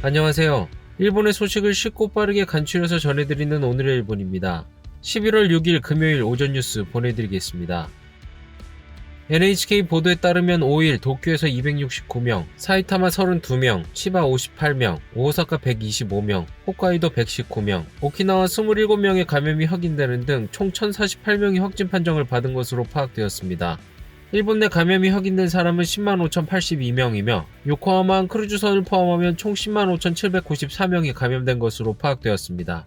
안녕하세요. 일본의 소식을 쉽고 빠르게 간추려서 전해드리는 오늘의 일본입니다. 11월 6일 금요일 오전 뉴스 보내드리겠습니다. NHK 보도에 따르면 5일 도쿄에서 269명, 사이타마 32명, 치바 58명, 오사카 125명, 홋카이도 119명, 오키나와 27명의 감염이 확인되는 등 총 1048명이 확진 판정을 받은 것으로 파악되었습니다. 일본 내 감염이 확인된 사람은 10만 5,082명이며 요코하마 크루즈선을 포함하면 총 10만 5,794명이 감염된 것으로 파악되었습니다.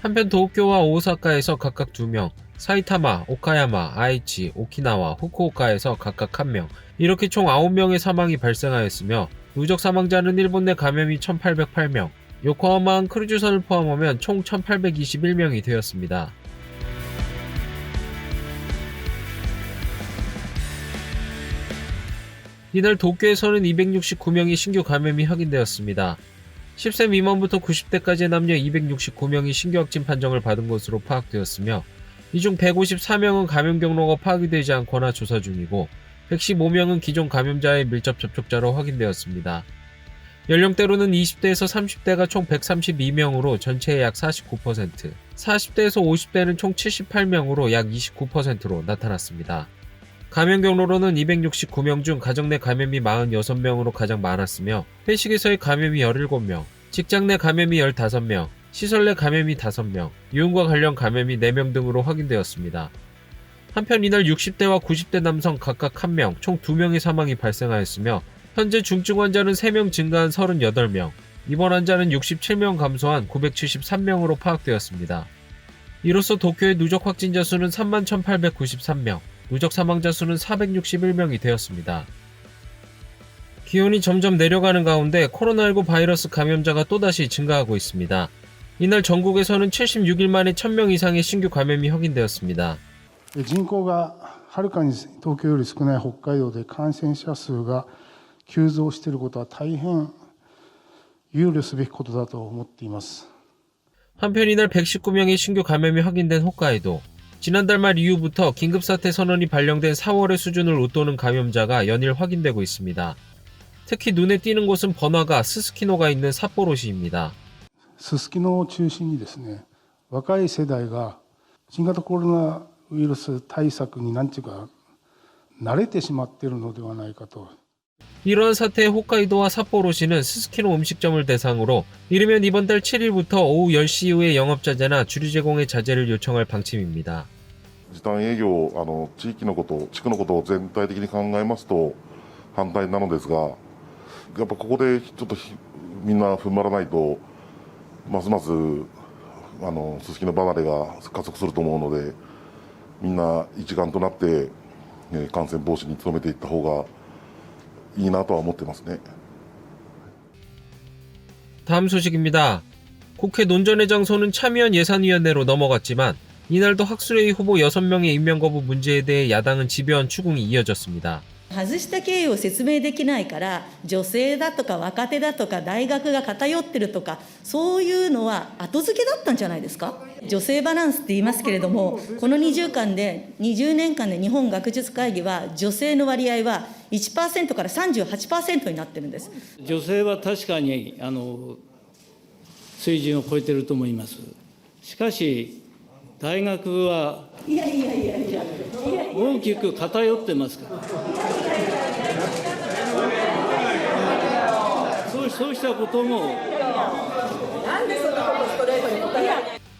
한편 도쿄와 오사카에서 각각 2명, 사이타마, 오카야마, 아이치, 오키나와, 후쿠오카에서 각각 1명, 이렇게 총 9명의 사망이 발생하였으며 누적 사망자는 일본 내 감염이 1,808명, 요코하마 크루즈선을 포함하면 총 1,821명이 되었습니다. 이날 도쿄에서는 269명의 신규 감염이 확인되었습니다. 10세 미만부터 90대까지의 남녀 269명이 신규 확진 판정을 받은 것으로 파악되었으며 이 중 154명은 감염 경로가 파악이 되지 않거나 조사 중이고 115명은 기존 감염자의 밀접 접촉자로 확인되었습니다. 연령대로는 20대에서 30대가 총 132명으로 전체의 약 49%, 40대에서 50대는 총 78명으로 약 29%로 나타났습니다. 감염 경로로는 269명 중 가정 내 감염이 46명으로 가장 많았으며 회식에서의 감염이 17명, 직장 내 감염이 15명, 시설 내 감염이 5명, 유흥과 관련 감염이 4명 등으로 확인되었습니다. 한편 이날 60대와 90대 남성 각각 1명, 총 2명의 사망이 발생하였으며 현재 중증 환자는 3명 증가한 38명, 입원 환자는 67명 감소한 973명으로 파악되었습니다. 이로써 도쿄의 누적 확진자 수는 31,893명, 누적 사망자 수는 461명이 되었습니다. 기온이 점점 내려가는 가운데 코로나19 바이러스 감염자가 또다시 증가하고 있습니다. 이날 전국에서는 76일 만에 1000명 이상의 신규 감염이 확인되었습니다. 人口がはるかに東京より少ない北海道で感染者数が急増していることは大変憂慮すべきことだと思っています。 한편 이날 119명의 신규 감염이 확인된 홋카이도. 지난달 말 이후부터 긴급사태 선언이 발령된 4월의 수준을 웃도는 감염자가 연일 확인되고 있습니다. 특히 눈에 띄는 곳은 번화가 스스키노가 있는 삿포로시입니다. すすきのを中心にですね、若い世代が新型コロナウイルス対策に慣れてしまっているのではないかと。 이러한 사태에 홋카이도와 삿포로시는 스스키노 음식점을 대상으로 이르면 이번 달 7일부터 오후 10시 이후에 영업자재나 주류 제공의 자제를 요청할 방침입니다. 時短営業、地域のこと、地区のことを全体的に考えますと反対なのですが、やっぱここでちょっとみんな踏ん張らないと、ますますすすきの離れが加速すると思うので、みんな一丸となって感染防止に努めていった方がいいなとは思ってますね。 다음 소식입니다. 국회 논전의 장소는 참의원 예산위원회로 넘어갔지만 이날도 학술회의 후보 6명의 임명 거부 문제에 대해 야당은 집요한 추궁이 이어졌습니다. 外した経緯を説明できないから女性だとか若手だとか大学が偏ってるとかそういうのは後付けだったんじゃないですか。女性バランスって言いますけれども、この20年間で日本学術会議は女性の割合は 1% から 38% になってるんです。女性は確かに水準を超えていると思います。しかし大学は大きく偏ってますから、そうしたことも。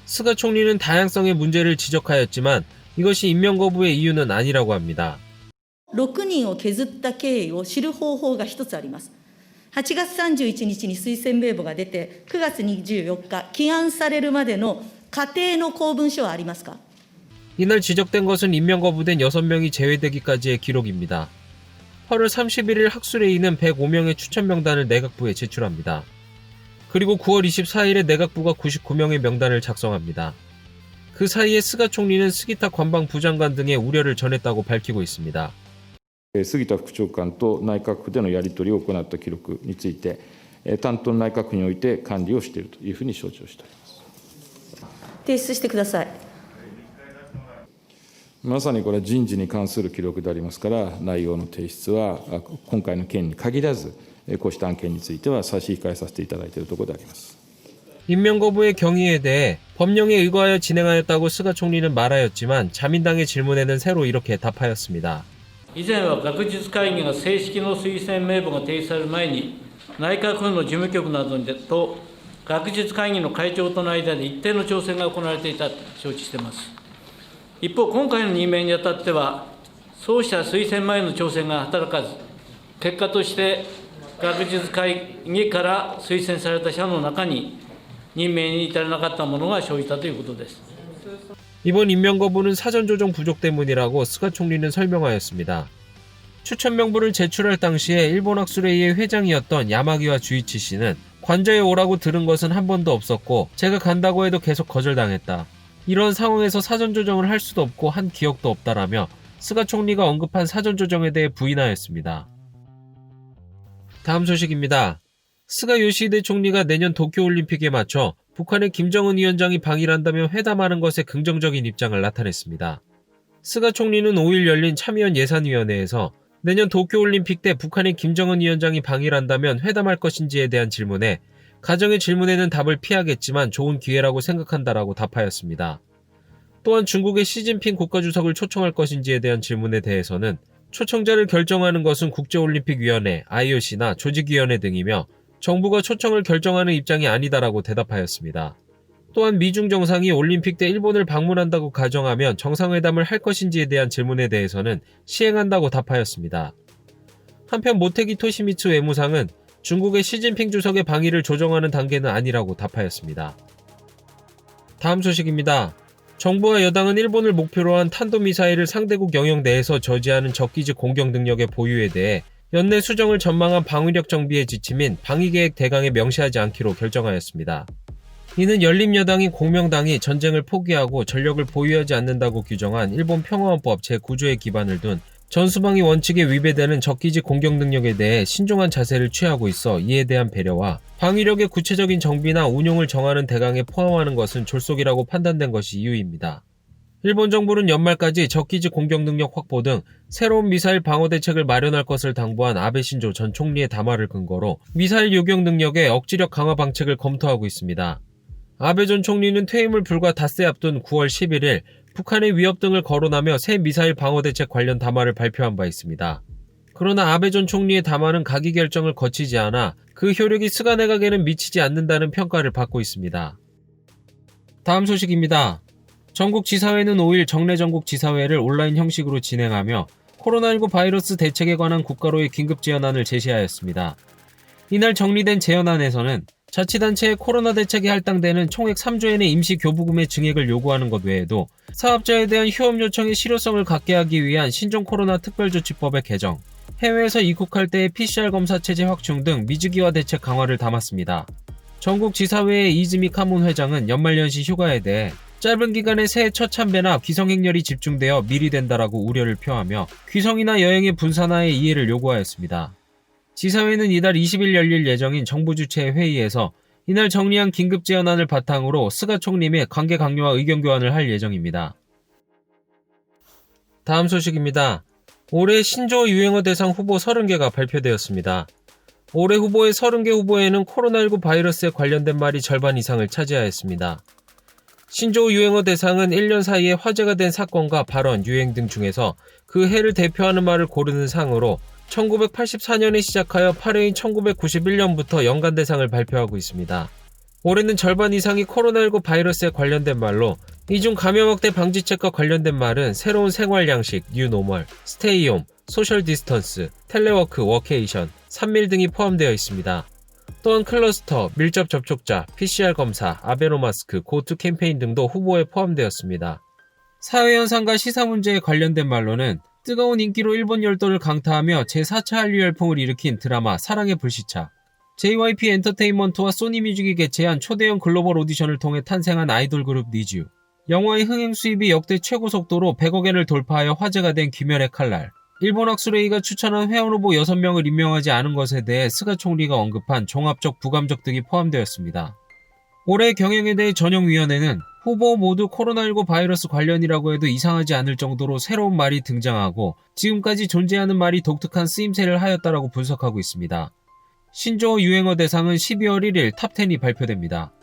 스가 총리는 다양성의 문제를 지적하였지만 이것이 임명 거부의 이유는 아니라고 합니다. 6人を削った経緯を知る方法が一つあります。8月31日に推薦名簿が出て、9月24日、起案されるまでの過程の公文書はありますか。 이날 지적된 것은 임명 거부된 6명이 제외되기까지의 기록입니다. 8월 31일 학술회의는 105명의 추천 명단을 내각부에 제출합니다. 그리고 9월 24일에 내각부가 99명의 명단을 작성합니다. 그 사이에 스가 총리는 스기타 관방 부장관 등의 우려를 전했다고 밝히고 있습니다. 杉田副長官と内閣府でのやり取りを行った記録について、担当内閣府において管理をしているというふうに承知をしております。提出してください。まさにこれは人事に関する記録でありますから、内容の提出は今回の件に限らず、こうした案件については差し控えさせていただいているところであります。 임명 거부의 경위에 대해 법령에 의거하여 진행하였다고 스가 총리는 말하였지만 자민당의 질문에는 새로 이렇게 답하였습니다. 以前は学術会議が正式の推薦名簿が提出される前に、内閣府の事務局などと学術会議の会長との間で一定の調整が行われていたと承知しています。一方、今回の任命にあたっては、そうした推薦前の調整が働かず、結果として学術会議から推薦された者の中に、任命に至らなかったものが生じたということです。 이번 임명 거부는 사전 조정 부족 때문이라고 스가 총리는 설명하였습니다. 추천 명부를 제출할 당시에 일본 학술회의의 회장이었던 야마기와 주이치 씨는 관저에 오라고 들은 것은 한 번도 없었고 제가 간다고 해도 계속 거절당했다. 이런 상황에서 사전 조정을 할 수도 없고 한 기억도 없다라며 스가 총리가 언급한 사전 조정에 대해 부인하였습니다. 다음 소식입니다. 스가 요시히데 총리가 내년 도쿄올림픽에 맞춰 북한의 김정은 위원장이 방일한다며 회담하는 것에 긍정적인 입장을 나타냈습니다. 스가 총리는 5일 열린 참의원 예산위원회에서 내년 도쿄올림픽 때 북한의 김정은 위원장이 방일한다면 회담할 것인지에 대한 질문에 가정의 질문에는 답을 피하겠지만 좋은 기회라고 생각한다라고 답하였습니다. 또한 중국의 시진핑 국가주석을 초청할 것인지에 대한 질문에 대해서는 초청자를 결정하는 것은 국제올림픽위원회, IOC나 조직위원회 등이며 정부가 초청을 결정하는 입장이 아니다라고 대답하였습니다. 또한 미중 정상이 올림픽 때 일본을 방문한다고 가정하면 정상회담을 할 것인지에 대한 질문에 대해서는 시행한다고 답하였습니다. 한편 모테기 토시미츠 외무상은 중국의 시진핑 주석의 방위를 조정하는 단계는 아니라고 답하였습니다. 다음 소식입니다. 정부와 여당은 일본을 목표로 한 탄도미사일을 상대국 영역 내에서 저지하는 적기지 공격 능력의 보유에 대해 연내 수정을 전망한 방위력 정비의 지침인 방위계획 대강에 명시하지 않기로 결정하였습니다. 이는 열린여당인 공명당이 전쟁을 포기하고 전력을 보유하지 않는다고 규정한 일본 평화헌법 제9조에 기반을 둔 전수방위 원칙에 위배되는 적기지 공격 능력에 대해 신중한 자세를 취하고 있어 이에 대한 배려와 방위력의 구체적인 정비나 운용을 정하는 대강에 포함하는 것은 졸속이라고 판단된 것이 이유입니다. 일본 정부는 연말까지 적기지 공격 능력 확보 등 새로운 미사일 방어 대책을 마련할 것을 당부한 아베 신조 전 총리의 담화를 근거로 미사일 요격 능력의 억지력 강화 방책을 검토하고 있습니다. 아베 전 총리는 퇴임을 불과 닷새 앞둔 9월 11일 북한의 위협 등을 거론하며 새 미사일 방어 대책 관련 담화를 발표한 바 있습니다. 그러나 아베 전 총리의 담화는 가기 결정을 거치지 않아 그 효력이 스가 내각에는 미치지 않는다는 평가를 받고 있습니다. 다음 소식입니다. 전국지사회는 5일 정례 전국지사회를 온라인 형식으로 진행하며 코로나19 바이러스 대책에 관한 국가로의 긴급제연안을 제시하였습니다. 이날 정리된 제연안에서는 자치단체의 코로나 대책에 할당되는 총액 3조엔의 임시교부금의 증액을 요구하는 것 외에도 사업자에 대한 휴업 요청의 실효성을 갖게 하기 위한 신종 코로나 특별조치법의 개정, 해외에서 입국할 때의 PCR 검사 체제 확충 등 미주기화 대책 강화를 담았습니다. 전국지사회의 이즈미 카문 회장은 연말연시 휴가에 대해 짧은 기간에 새해 첫 참배나 귀성행렬이 집중되어 미리 된다라고 우려를 표하며 귀성이나 여행의 분산화에 이해를 요구하였습니다. 지사회는 이달 20일 열릴 예정인 정부 주최 회의에서 이날 정리한 긴급제연안을 바탕으로 스가 총리 및 관계 강요와 의견 교환을 할 예정입니다. 다음 소식입니다. 올해 신조 유행어 대상 후보 30개가 발표되었습니다. 올해 후보의 30개 후보에는 코로나19 바이러스에 관련된 말이 절반 이상을 차지하였습니다. 신조 유행어 대상은 1년 사이에 화제가 된 사건과 발언, 유행 등 중에서 그 해를 대표하는 말을 고르는 상으로 1984년에 시작하여 8회인 1991년부터 연간 대상을 발표하고 있습니다. 올해는 절반 이상이 코로나19 바이러스에 관련된 말로 이 중 감염 확대 방지책과 관련된 말은 새로운 생활 양식, 뉴노멀, 스테이홈, 소셜 디스턴스, 텔레워크, 워케이션, 산밀 등이 포함되어 있습니다. 또한 클러스터, 밀접 접촉자, PCR 검사, 아베노마스크, 고투 캠페인 등도 후보에 포함되었습니다. 사회현상과 시사 문제에 관련된 말로는 뜨거운 인기로 일본 열도를 강타하며 제4차 한류 열풍을 일으킨 드라마 사랑의 불시착, JYP 엔터테인먼트와 소니뮤직이 개최한 초대형 글로벌 오디션을 통해 탄생한 아이돌 그룹 니쥬, 영화의 흥행 수입이 역대 최고 속도로 100억엔을 돌파하여 화제가 된 귀멸의 칼날, 일본 학술회의가 추천한 회원 후보 6명을 임명하지 않은 것에 대해 스가 총리가 언급한 종합적 부감적 등이 포함되었습니다. 올해 경영에 대해 전용위원회는 후보 모두 코로나19 바이러스 관련이라고 해도 이상하지 않을 정도로 새로운 말이 등장하고 지금까지 존재하는 말이 독특한 쓰임새를 하였다라고 분석하고 있습니다. 신조어 유행어 대상은 12월 1일 탑10이 발표됩니다.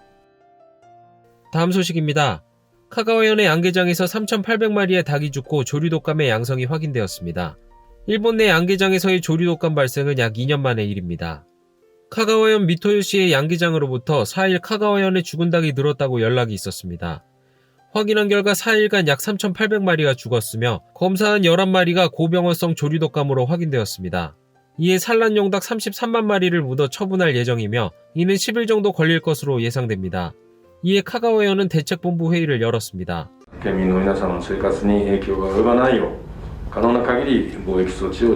다음 소식입니다. 카가와현의 양계장에서 3,800마리의 닭이 죽고 조류독감의 양성이 확인되었습니다. 일본 내 양계장에서의 조류독감 발생은 약 2년 만의 일입니다. 카가와현 미토요시의 양계장으로부터 4일 카가와현의 죽은 닭이 늘었다고 연락이 있었습니다. 확인한 결과 4일간 약 3,800마리가 죽었으며 검사한 11마리가 고병원성 조류독감으로 확인되었습니다. 이에 산란용 닭 33만 마리를 묻어 처분할 예정이며 이는 10일 정도 걸릴 것으로 예상됩니다. 이에 카가와현은 대책본부 회의를 열었습니다. 県民の皆様の生活に影響が及ばないよう可能な限り防疫措置を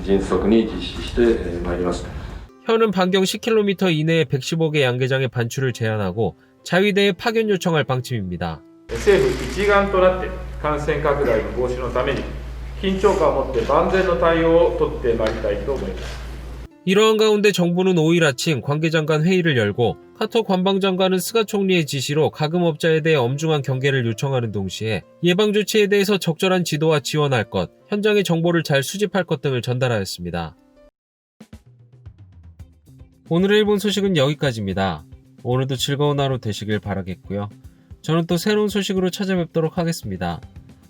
迅速に実施してまいります。 현은 반경 10km 이내의 115개 양계장의 반출을 제한하고 자위대에 파견 요청할 방침입니다. 政府一丸となって感染拡大の防止のために緊張感を持って万全の対応を取ってまいりたいと思います。 이러한 가운데 정부는 5일 아침 관계장 간 회의를 열고 카토 관방장관은 스가 총리의 지시로 가금업자에 대해 엄중한 경계를 요청하는 동시에 예방조치에 대해서 적절한 지도와 지원할 것, 현장의 정보를 잘 수집할 것 등을 전달하였습니다. 오늘의 일본 소식은 여기까지입니다. 오늘도 즐거운 하루 되시길 바라겠고요. 저는 또 새로운 소식으로 찾아뵙도록 하겠습니다.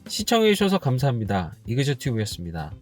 시청해주셔서 감사합니다. 이그저튜브였습니다.